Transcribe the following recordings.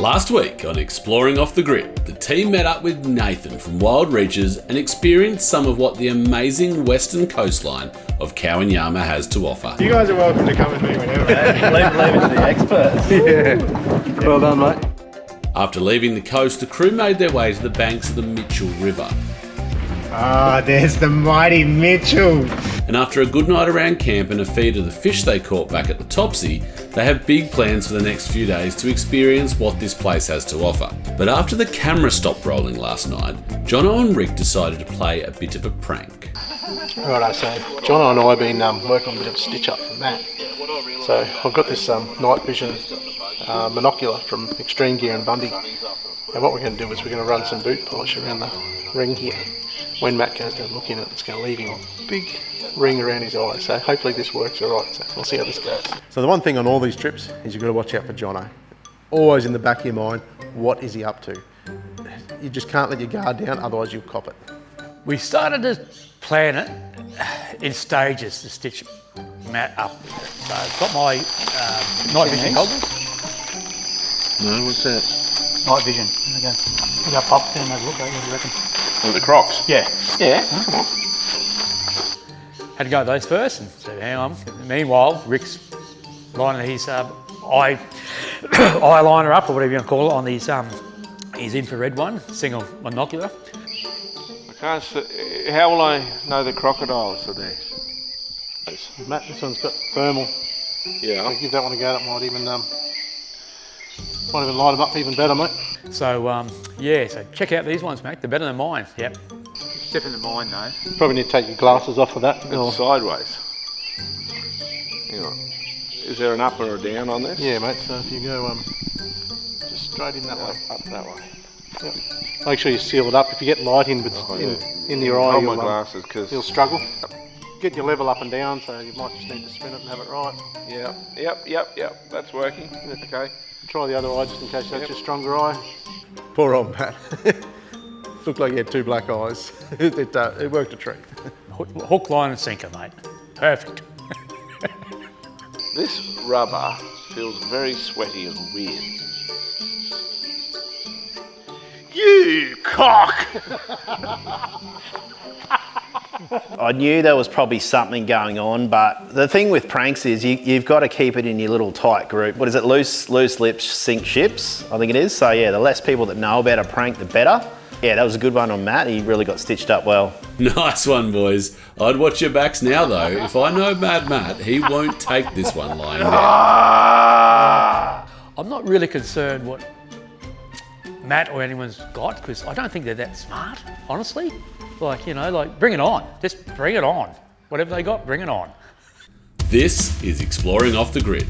Last week on Exploring Off the Grid, the team met up with Nathan from Wild Reaches and experienced some of what the amazing western coastline of Kowanyama has to offer. You guys are welcome to come with me whenever. Leave it to the experts. Yeah. Well done, mate. After leaving the coast, the crew made their way to the banks of the Mitchell River. Ah, there's the mighty Mitchell. And after a good night around camp and a feed of the fish they caught back at the Topsy, they have big plans for the next few days to experience what this place has to offer. But after the camera stopped rolling last night, Jono and Rick decided to play a bit of a prank. Righto, so Jono and I have been working on a bit of a stitch up from Matt. So I've got this night vision monocular from Extreme Gear and Bundy. And what we're going to do is we're going to run some boot polish around the ring here. When Matt goes to look in it, it's going to leave him a big ring around his eye. So hopefully this works alright. So we'll see how this goes. So the one thing on all these trips is you've got to watch out for Jono. Always in the back of your mind, what is he up to? You just can't let your guard down, otherwise you'll cop it. We started to plan it in stages to stitch Matt up. So I've got my night vision goggles. No, what's that? Night vision. There we go. We got pop there and have a look. What do you reckon? Oh, the Crocs? Yeah. Yeah, come on. Had to go with those first and said, hang on. Meanwhile, Rick's lining his eyeliner up, or whatever you want to call it, on his infrared one, single monocular. I can't see. How will I know the crocodiles are there? Matt, this one's got thermal. Yeah. So give that one a go. That might even light them up even better, mate. So yeah, so check out these ones, mate. They're better than mine. Yep. It's different than mine though. Probably need to take your glasses off of that. It's sideways. Hang on. Is there an up or a down on this? Yeah, mate. So if you go just straight in that way. Up that way. Yep. Make sure you seal it up. If you get light in your eye, Hold my glasses because you'll struggle. Get your level up and down, so you might just need to spin it and have it right. Yeah. Yep. That's working. Okay. Try the other eye just in case that's your stronger eye. Poor old Matt. Looked like he had two black eyes. It worked a treat. Hook, line and sinker, mate. Perfect. This rubber feels very sweaty and weird. You cock! I knew there was probably something going on, but the thing with pranks is you've got to keep it in your little tight group. What is it? Loose lips sink ships, I think it is. So yeah, the less people that know about a prank, the better. Yeah, that was a good one on Matt. He really got stitched up well. Nice one, boys. I'd watch your backs now, though. If I know Mad Matt, he won't take this one lying down. I'm not really concerned what Matt or anyone's got, because I don't think they're that smart, honestly. Like, you know, like, bring it on. Just bring it on. Whatever they got, bring it on. This is Exploring Off the Grid.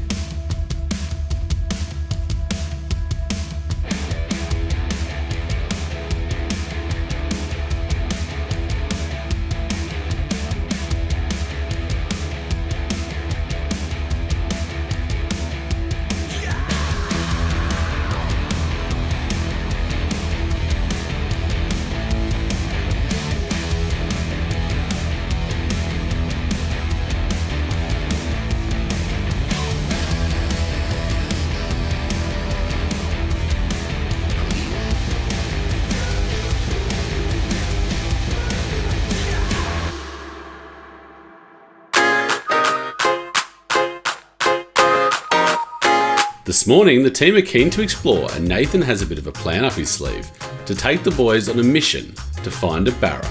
This morning, the team are keen to explore, and Nathan has a bit of a plan up his sleeve to take the boys on a mission to find a Barra.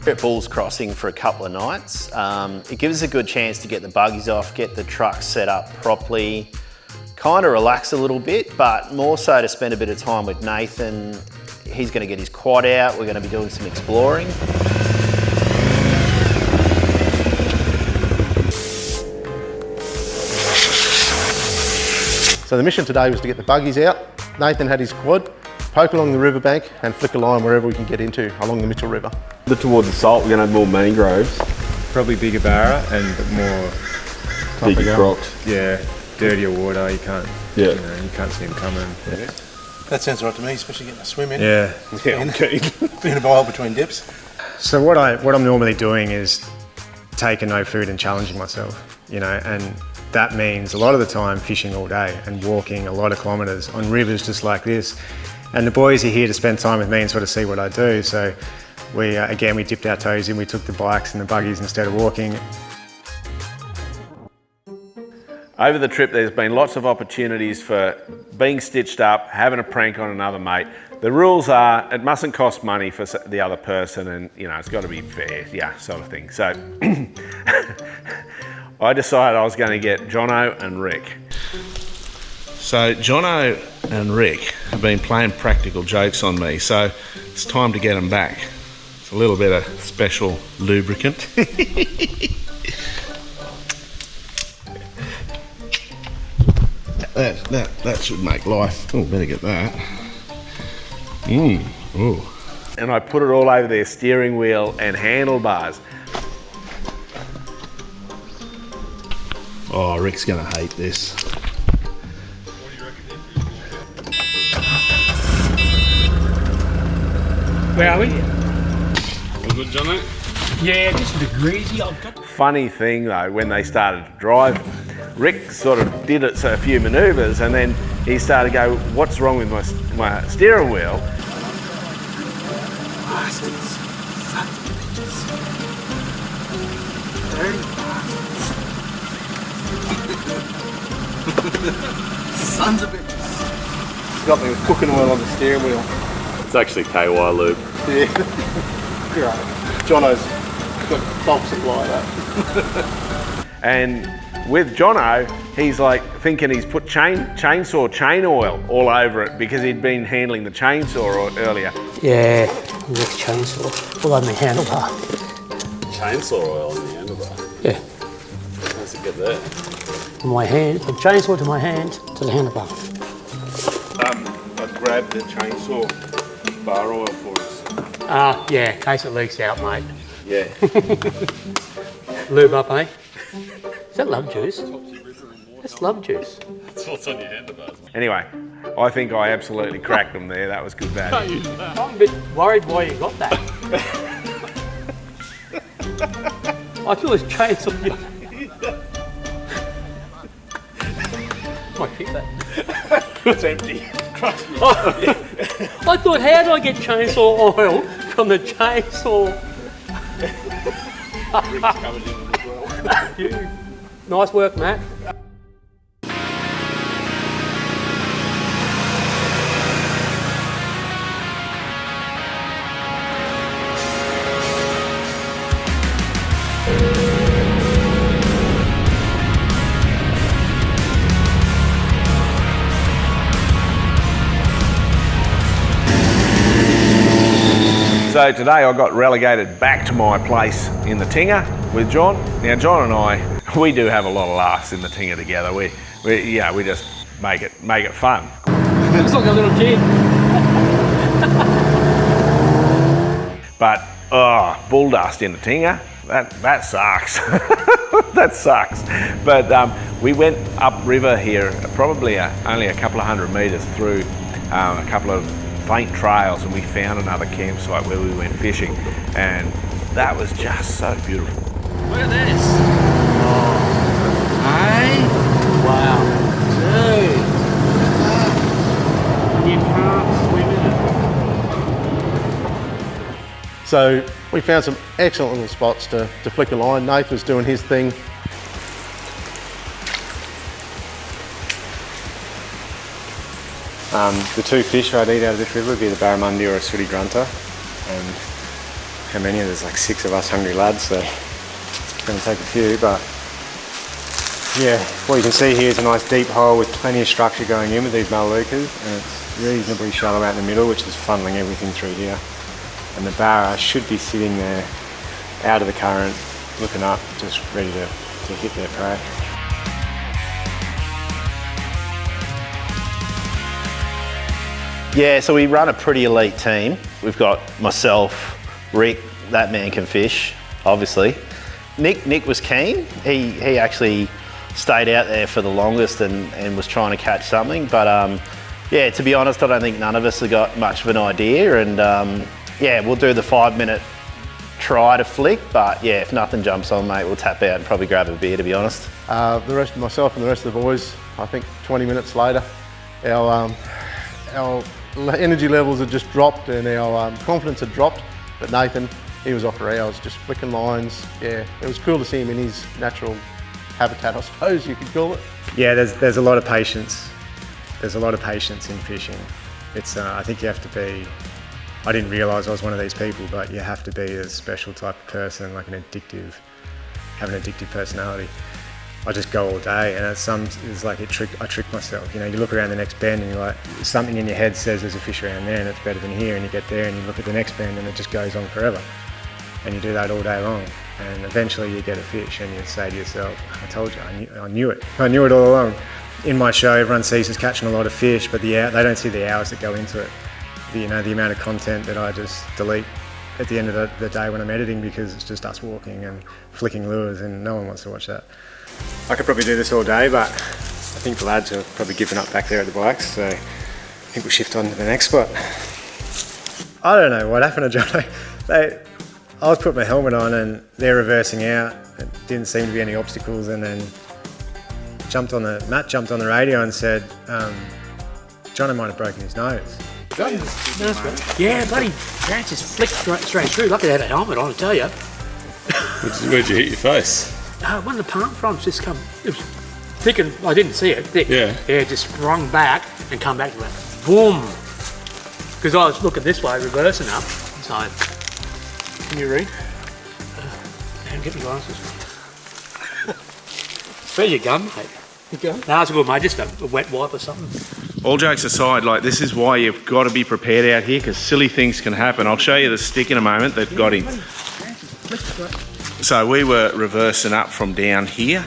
We're at Bulls Crossing for a couple of nights. It gives us a good chance to get the buggies off, get the truck set up properly, kind of relax a little bit, but more so to spend a bit of time with Nathan. He's going to get his quad out. We're going to be doing some exploring. So the mission today was to get the buggies out. Nathan had his quad, poke along the riverbank and flick a line wherever we can get into along the Mitchell River. Towards the salt, we're going to have more mangroves. Probably bigger Barra and more Bigger crocs. Yeah, dirtier water. You can't. Yeah. You know, you can't see them coming. Yeah. That sounds right to me, especially getting a swim in. Yeah. I'm keen. Being a while between dips. So what I'm normally doing is taking no food and challenging myself, you know, and that means a lot of the time fishing all day and walking a lot of kilometres on rivers just like this. And the boys are here to spend time with me and sort of see what I do. So we dipped our toes in, we took the bikes and the buggies instead of walking. Over the trip, there's been lots of opportunities for being stitched up, having a prank on another mate. The rules are it mustn't cost money for the other person, and it's got to be fair, sort of thing. So I decided I was going to get Jono and Rick. So Jono and Rick have been playing practical jokes on me, so it's time to get them back. It's a little bit of special lubricant. That should make life. Oh, better get that. Oh. And I put it all over their steering wheel and handlebars. Oh, Rick's gonna hate this. Where are we? All good, Jono? Yeah, just a bit greasy. I've got. Funny thing though, when they started to drive, Rick sort of did it a few manoeuvres, and then he started to go, what's wrong with my steering wheel? Bastards. Sons of bitches. Dirty bastards. Sons of bitches. Got me with cooking oil on the steering wheel. It's actually KY lube. Yeah. Great. Jono's got bulk supply of that. And with Jono, he's like thinking he's put chainsaw chain oil all over it because he'd been handling the chainsaw earlier. Yeah, with chainsaw. All over my handlebar. Chainsaw oil in the handlebar. Yeah. How's it get there? From my hand, from chainsaw to my hand to the handlebar. I grabbed the chainsaw bar oil for us. Yeah, in case it leaks out, mate. Yeah. Lube up, eh? Is that love juice? That's love juice. That's what's on your handlebars. Anyway, I think I absolutely cracked them there. That was good value. I'm a bit worried why you got that. I thought it was chainsaw. Might keep that. It's empty. Trust me. I thought, how do I get chainsaw oil from the chainsaw? Nice work, Matt. So today I got relegated back to my place in the Tinger with John. Now John and I, we do have a lot of laughs in the Tinger together. We just make it fun. Looks like a little kid. But bull dust in the Tinger, that sucks. That sucks. But we went upriver here, probably only a couple of 100 metres through a couple of faint trails, and we found another campsite where we went fishing, and that was just so beautiful. Look at this. Hey? Wow. Dude. You can't swim in it. So we found some excellent little spots to flick a line. Nath was doing his thing. The two fish I'd eat out of this river would be the barramundi or a sooty grunter. And how many? There's like 6 of us hungry lads, so it's going to take a few. But yeah, what you can see here is a nice deep hole with plenty of structure going in with these Melaleucas, and it's reasonably shallow out in the middle, which is funneling everything through here. And the Barra should be sitting there out of the current, looking up, just ready to hit their prey. Yeah, so we run a pretty elite team. We've got myself, Rick, that man can fish, obviously. Nick was keen. He actually stayed out there for the longest and was trying to catch something. But yeah, to be honest, I don't think none of us have got much of an idea. And yeah, we'll do the 5-minute try to flick, but yeah, if nothing jumps on, mate, we'll tap out and probably grab a beer, to be honest. The rest of myself and the rest of the boys, I think 20 minutes later, our energy levels had just dropped and our confidence had dropped. But Nathan, he was off the rails, just flicking lines. Yeah, it was cool to see him in his natural habitat, I suppose you could call it. Yeah, there's a lot of patience. There's a lot of patience in fishing. It's I think you have to be. I didn't realise I was one of these people, but you have to be a special type of person, like have an addictive personality. I just go all day, and it's like I trick myself. You know, you look around the next bend, and you're like, something in your head says there's a fish around there, and it's better than here. And you get there, and you look at the next bend, and it just goes on forever. And you do that all day long, and eventually you get a fish, and you say to yourself, "I told you, I knew it. I knew it all along." In my show, everyone sees us catching a lot of fish, but they don't see the hours that go into it. The amount of content that I just delete at the end of the day when I'm editing, because it's just us walking and flicking lures, and no one wants to watch that. I could probably do this all day, but I think the lads are probably giving up back there at the bikes, so I think we'll shift on to the next spot. I don't know what happened to John. I was putting my helmet on and they're reversing out. It didn't seem to be any obstacles, and then Matt jumped on the radio and said, Jono might have broken his nose. Yeah, bloody branch just flicked straight through. Lucky they had a helmet on, I tell you. Where'd you hit your face? One of the palm fronds just come. It was thick, and I didn't see it. Thick. Yeah. Yeah, just sprung back and come back to it. Boom. Because I was looking this way, reversing up. So, can you read? Get my glasses. Where's your gun, mate? Your gun? No, it's a good, mate. Just a wet wipe or something. All jokes aside, like, this is why you've got to be prepared out here, because silly things can happen. I'll show you the stick in a moment that got him. So we were reversing up from down here,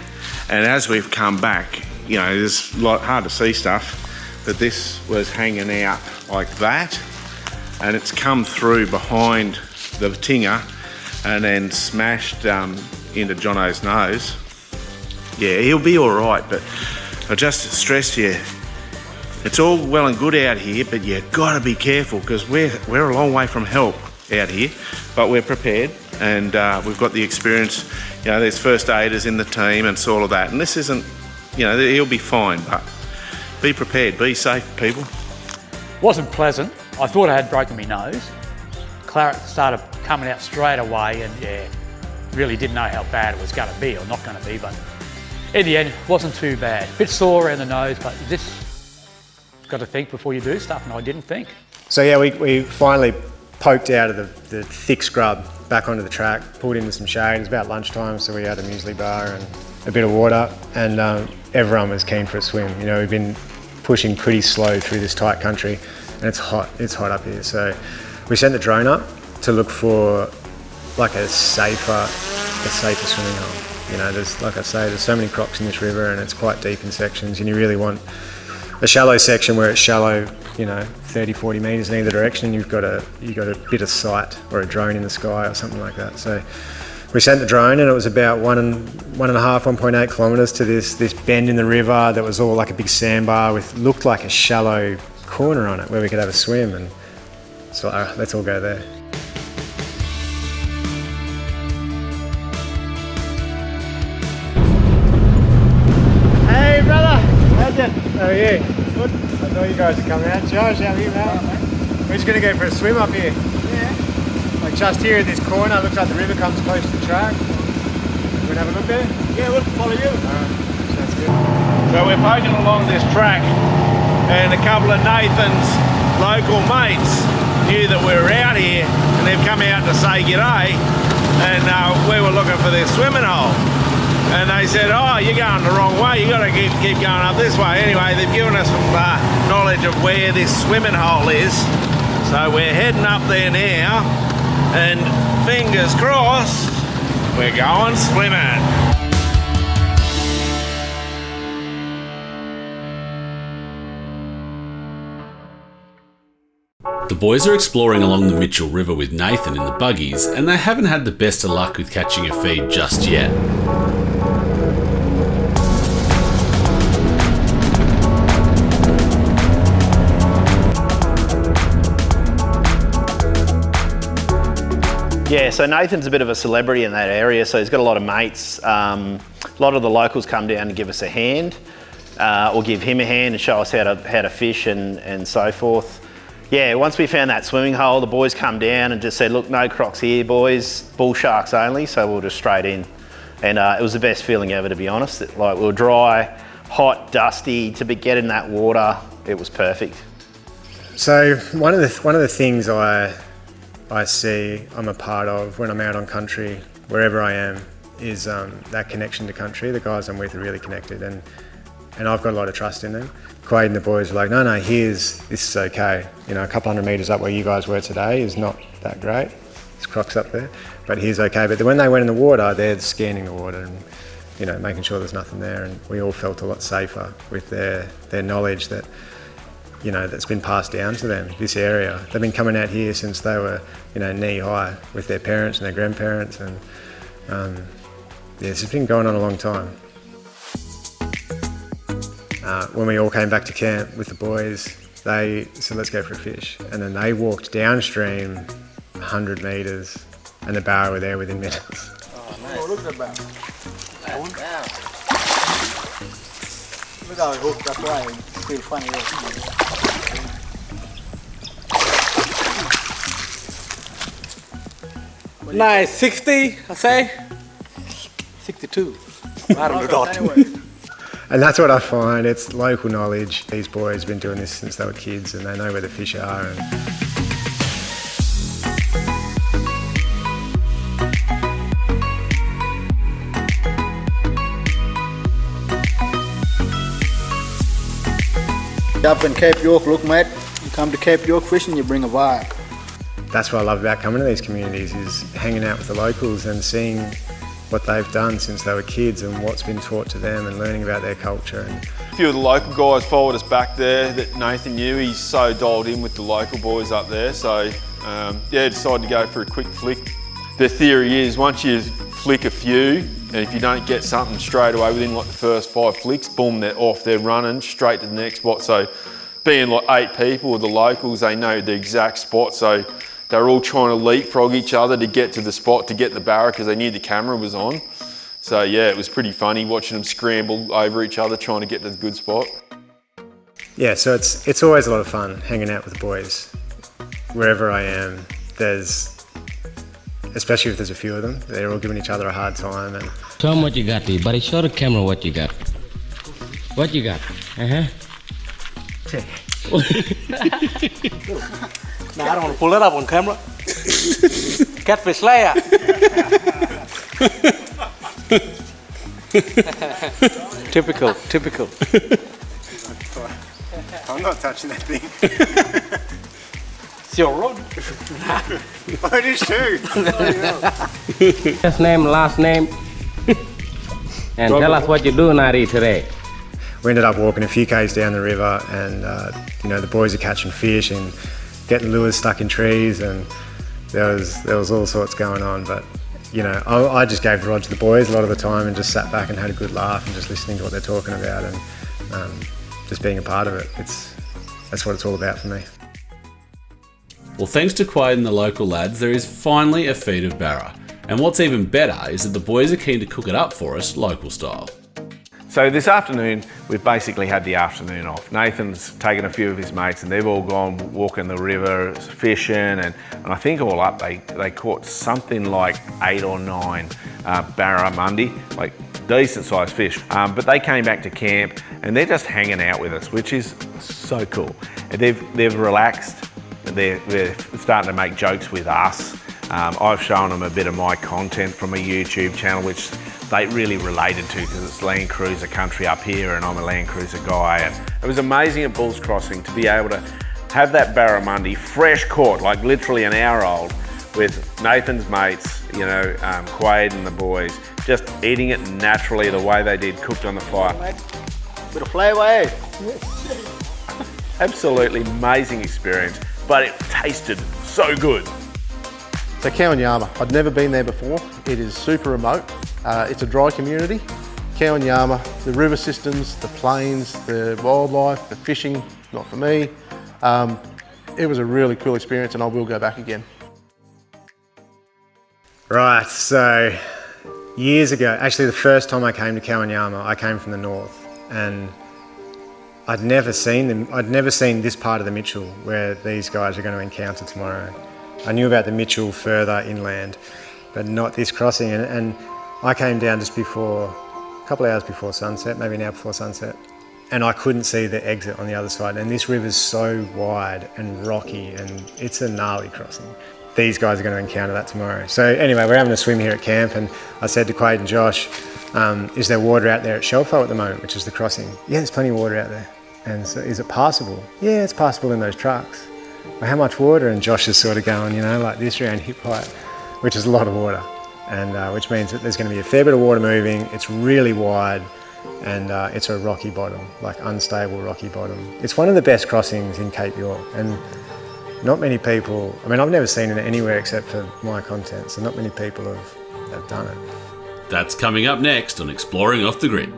and as we've come back, you know, there's hard to see stuff, but this was hanging out like that, and it's come through behind the tinger and then smashed into Jono's nose. Yeah, he'll be all right, but I just stress to you, it's all well and good out here, but you got to be careful, because we're a long way from help out here, but we're prepared, and we've got the experience. You know, there's first aiders in the team and all of that, and this isn't, you know, he'll be fine, but be prepared, be safe, people. Wasn't pleasant. I thought I had broken my nose. Claret started coming out straight away, and yeah, really didn't know how bad it was going to be or not going to be, but in the end, it wasn't too bad. A bit sore around the nose, but you just got to think before you do stuff, and I didn't think. So yeah, we finally poked out of the thick scrub back onto the track, pulled into some shade. It was about lunchtime, so we had a muesli bar and a bit of water, and everyone was keen for a swim. You know, we've been pushing pretty slow through this tight country, and it's hot up here. So we sent the drone up to look for like a safer swimming hole. You know, like I say, there's so many crocs in this river, and it's quite deep in sections, and you really want a shallow section where it's shallow, you know, 30, 40 metres in either direction, and you've got a bit of sight or a drone in the sky or something like that. So we sent the drone, and it was about 1.8 kilometres to this bend in the river that was all like a big sandbar with looked like a shallow corner on it where we could have a swim, and so let's all go there. Hey brother, how are you? Good. I know you guys are coming out. Josh, how are you, man? We're just going to go for a swim up here. Yeah. Like just here in this corner, looks like the river comes close to the track. You want to have a look there? Yeah, we'll follow you. Sounds good. So we're poking along this track, and a couple of Nathan's local mates knew that we were out here, and they've come out to say g'day, and we were looking for this swimming hole. And they said, oh, you're going the wrong way, you got to keep going up this way. Anyway, they've given us some knowledge of where this swimming hole is. So we're heading up there now, and fingers crossed, we're going swimming. The boys are exploring along the Mitchell River with Nathan in the buggies, and they haven't had the best of luck with catching a feed just yet. Yeah, so Nathan's a bit of a celebrity in that area, so he's got a lot of mates. A lot of the locals come down to give us a hand, or give him a hand and show us how to fish and so forth. Yeah, once we found that swimming hole, the boys come down and just said, look, no crocs here, boys, bull sharks only, so we were just straight in. And it was the best feeling ever, to be honest. Like, we were dry, hot, dusty, to get in that water, it was perfect. So one of the things I see I'm a part of when I'm out on country, wherever I am, is that connection to country. The guys I'm with are really connected, and I've got a lot of trust in them. Quade and the boys are like, no, this is okay. You know, a couple hundred metres up where you guys were today is not that great. There's crocs up there, but here's okay. But when they went in the water, they're scanning the water and, you know, making sure there's nothing there. And we all felt a lot safer with their knowledge that, you know, that's been passed down to them, this area. They've been coming out here since they were, you know, knee high with their parents and their grandparents. And this has been going on a long time. When we all came back to camp with the boys, they said, let's go for a fish. And then they walked downstream 100 metres and the Barra were there within minutes. Oh, nice. Oh, look at the Barra. Look how it hooked up right. It's still funny. Nice, 60, I say. 62. I don't know. And that's what I find, it's local knowledge. These boys have been doing this since they were kids and they know where the fish are. Up in Cape York, look mate, you come to Cape York fishing, you bring a vibe. That's what I love about coming to these communities, is hanging out with the locals and seeing what they've done since they were kids and what's been taught to them and learning about their culture. A few of the local guys followed us back there that Nathan knew. He's so dialed in with the local boys up there, so yeah, decided to go for a quick flick. The theory is once you flick a few, and if you don't get something straight away within like the first 5 flicks, boom, they're off, they're running straight to the next spot. So being like 8 people with the locals, they know the exact spot, so they're all trying to leapfrog each other to get to the spot to get the Barra because they knew the camera was on. So yeah, it was pretty funny watching them scramble over each other trying to get to the good spot. Yeah, so it's always a lot of fun hanging out with the boys. Wherever I am, especially if there's a few of them, they're all giving each other a hard time. And show them what you got, buddy. Show the camera what you got. What you got? Check. Nah, I don't want to pull that up on camera. Catfish slayer. Typical. I'm not touching that thing. It's your rod. Oh, it is too. First name, last name. And tell us what you're doing out here today. We ended up walking a few k's down the river and you know, the boys are catching fish and getting lures stuck in trees, and there was all sorts going on. But you know, I just gave the rod to the boys a lot of the time and just sat back and had a good laugh and just listening to what they're talking about and just being a part of it. That's what it's all about for me. Well, thanks to Quade and the local lads, there is finally a feed of Barra. And what's even better is that the boys are keen to cook it up for us local style. So this afternoon, we've basically had the afternoon off. Nathan's taken a few of his mates and they've all gone walking the river, fishing, and I think all up they caught something like 8 or 9 barramundi, like decent sized fish. But they came back to camp and they're just hanging out with us, which is so cool. And they've relaxed, they're starting to make jokes with us. I've shown them a bit of my content from a YouTube channel, which they really related to because it's Land Cruiser country up here and I'm a Land Cruiser guy. And it was amazing at Bulls Crossing to be able to have that barramundi fresh caught, like literally an hour old, with Nathan's mates, you know, Quade and the boys, just eating it naturally the way they did, cooked on the fire. Bit of flavour, eh? Absolutely amazing experience, but it tasted so good. So Kowanyama, I'd never been there before. It is super remote. It's a dry community. Kowanyama, the river systems, the plains, the wildlife, the fishing, not for me. It was a really cool experience and I will go back again. Right, so years ago, actually the first time I came to Kowanyama, I came from the north, and I'd never seen this part of the Mitchell where these guys are going to encounter tomorrow. I knew about the Mitchell further inland, but not this crossing. And I came down just before, a couple of hours before sunset, maybe an hour before sunset, and I couldn't see the exit on the other side. And this river's so wide and rocky, and it's a gnarly crossing. These guys are going to encounter that tomorrow. So anyway, we're having a swim here at camp, and I said to Quade and Josh, is there water out there at Shelfo at the moment, which is the crossing? Yeah, there's plenty of water out there. And so, is it passable? Yeah, it's passable in those trucks. Well, how much water? And Josh is sort of going, you know, like this around hip height, which is a lot of water. And which means that there's going to be a fair bit of water moving. It's really wide, and it's a rocky bottom, like unstable rocky bottom. It's one of the best crossings in Cape York, and not many people, I mean, I've never seen it anywhere except for my content, so not many people have done it. That's coming up next on Exploring Off the Grid.